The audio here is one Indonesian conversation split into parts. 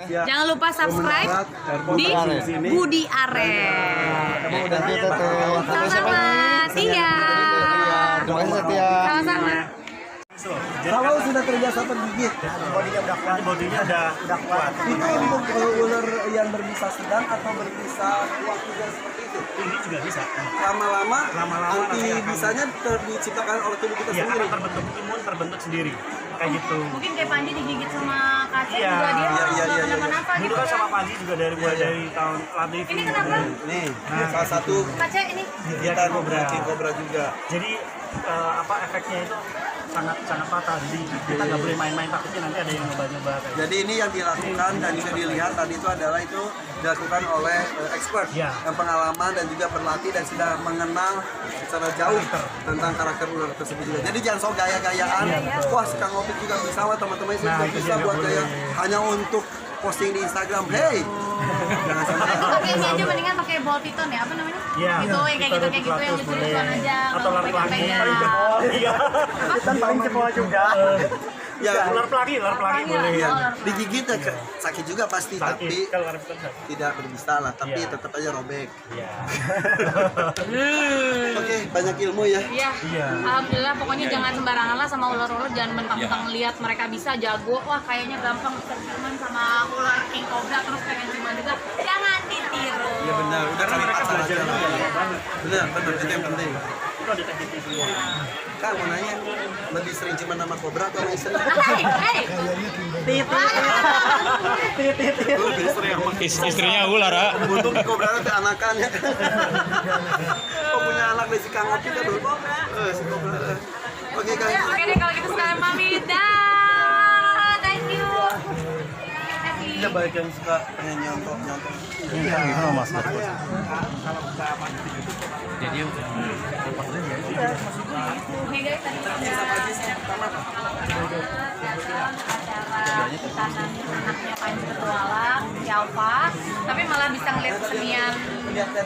Jangan lupa subscribe di Budi Aren. Sama-sama, Tia. Terima kasih Tia. Sama-sama. Kalau sudah terbiasa tergigit, bodinya udah kuat. itu untuk ular yang berbisa sedang atau berbisa kuat juga seperti itu. Ini juga bisa. Lama-lama anti nanti akan- bisanya diciptakan oleh tubuh kita Iya, sendiri. akan terbentuk imun terbentuk sendiri. Kayak gitu. Mungkin kayak Panji digigit sama kaca Iya. juga dia Iya, iya, nggak iya. kenapa-napa Dulu gitu kan ya. sama Panji juga dari tahun latih. Ini kenapa? Nih, salah satu Kaca ini. kita King Cobra. King Cobra juga. Jadi efeknya itu sangat fatal. Jadi kita nggak boleh main-main, takutnya nanti ada yang nyoba-nyoba kayak gitu. Jadi ini yang dilakukan dan juga dilihat tadi itu adalah itu dilakukan oleh expert Ya. yang pengalaman dan juga berlatih dan sudah mengenal secara jauh tentang karakter ular tersebut juga. Jadi jangan sok gaya-gayaan. Wah, si Kang Opik juga bisa, wah teman-teman saya Nah, juga itu bisa dia buat nggak gaya boleh. hanya untuk posting di Instagram. Hey, jangan sampai. Pakai ini aja mendingan pakai ball piton ya, apa namanya? Iya. Gitu yang kayak gitu yang lucu-lucuan aja. Atau Kalau lari lagi. pegang-pegang. Iya. Dan paling cepol juga. Ya, Ular pelangi boleh. iya. Digigit ya, sakit juga pasti, tapi Sakit. Kalau lari pelangi sakit. tidak berbisa lah, tapi Iya. tetap aja robek. Iya. Oke, banyak ilmu ya. Iya. Iya. Alhamdulillah pokoknya jangan sembarangan lah sama ular-ular, jangan mentang-mentang lihat mereka bisa jago, wah kayaknya gampang terciuman sama ular king cobra terus pengen ciuman juga. Jangan ditiru. Iya benar, udah Karena kali mereka pacar belajar aja lah. juga. Benar, itu yang penting. Itu ada teknik semua. Kak mau nanya, lebih sering ciuman sama kobra atau sama istri? Hei, Lebih sering sama Istrinya ular, ah. untuk kobra itu anakannya. Kok punya anak dari si Kang Opik kan dulu? Si kobra. Oke guys. oke deh kalau gitu sekarang mami dah. Thank you. Iya banyak yang suka pengen nyontok. Iya, gitu Mas. Nih guys, tadi acara tanam anaknya Panji Petualang, Yalva, tapi malah bisa ngeliat kesenian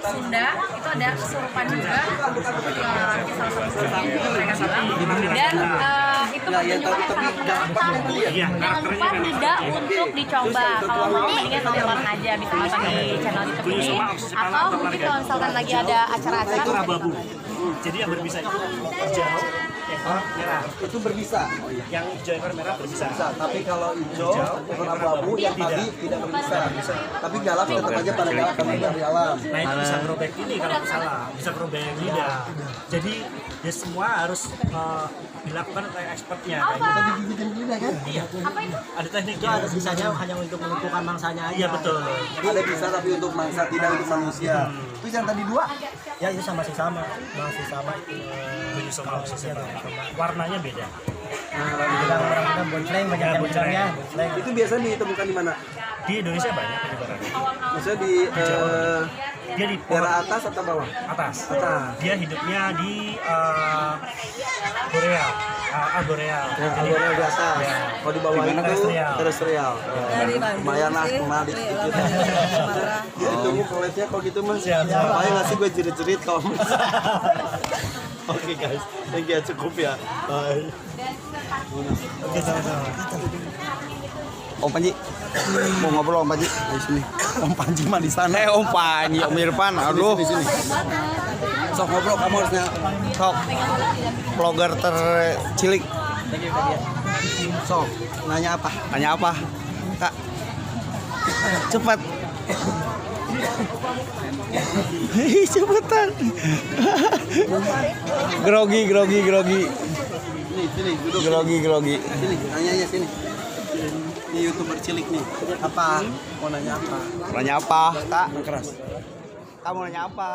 Sunda, itu ada kesurupan juga, nanti salah satu kesenian juga mereka bilang, dan itu pertunjukan yang sangat menantang, Iya, jangan lupa tidak untuk dicoba, kalau mau mendingan nonton aja, bisa nonton di channel YouTube ini, atau mungkin kalau misalkan lagi ada acara-acara, Itu abu-abu. Jadi yang berbisa itu hijau, ekor merah. Itu berbisa. Yang hijau ekor merah berbisa. Bisa, tapi kalau hijau, ekor abu-abu yang tadi tidak berbisa. Tapi galak tetap aja pada galak karena dari alam. Nah itu bisa merobek ini kalau salah, bisa merobek lidah. Jadi ya semua harus dilakukan oleh expertnya. Kayak gitu. Digigitin lidah kan? Iya. apa itu? Ada tekniknya. Ada bisanya hanya untuk menentukan mangsanya. Iya betul. Ada bisa tapi untuk mangsa tidak untuk manusia. Itu yang tadi dua. Ya itu masih sama Bunyi sama warnanya beda. bilang orang kita bonceng banyak yang bilangnya bonceng. Itu biasa ditemukan di mana? Di Indonesia banyak penyebarannya. Maksudnya di Dia di pohon daerah atas atau bawah? atas. Atas. Dia hidupnya di Boreal. Boreal. Yang alurnya di atas. Ya. Kalau di bawah itu terestrial. Lumayan lah, kenal dikit-dikit. Ditunggu koleknya kalau gitu mas. Supaya nggak sih gue jerit-jerit kalau mas. Oke guys, thank you, cukup ya. Bye. Oke, sama-sama. Om Panji. Mau ngobrol Om Panji di sini. Om Panji mah di sana. Om Panji, Om Irfan. Aduh. Di sini. Sok ngobrol kamu harusnya. Sok. Vlogger tercilik. Sok, nanya apa? Tanya apa? Kak. Cepat. Cepetan. Grogi. Sini, duduk. Grogi. Sini, nanyanya sini. Ini YouTuber cilik nih. Apa? Mau nanya apa? Nanya apa, Kak? Yang keras. Kamu nanya apa?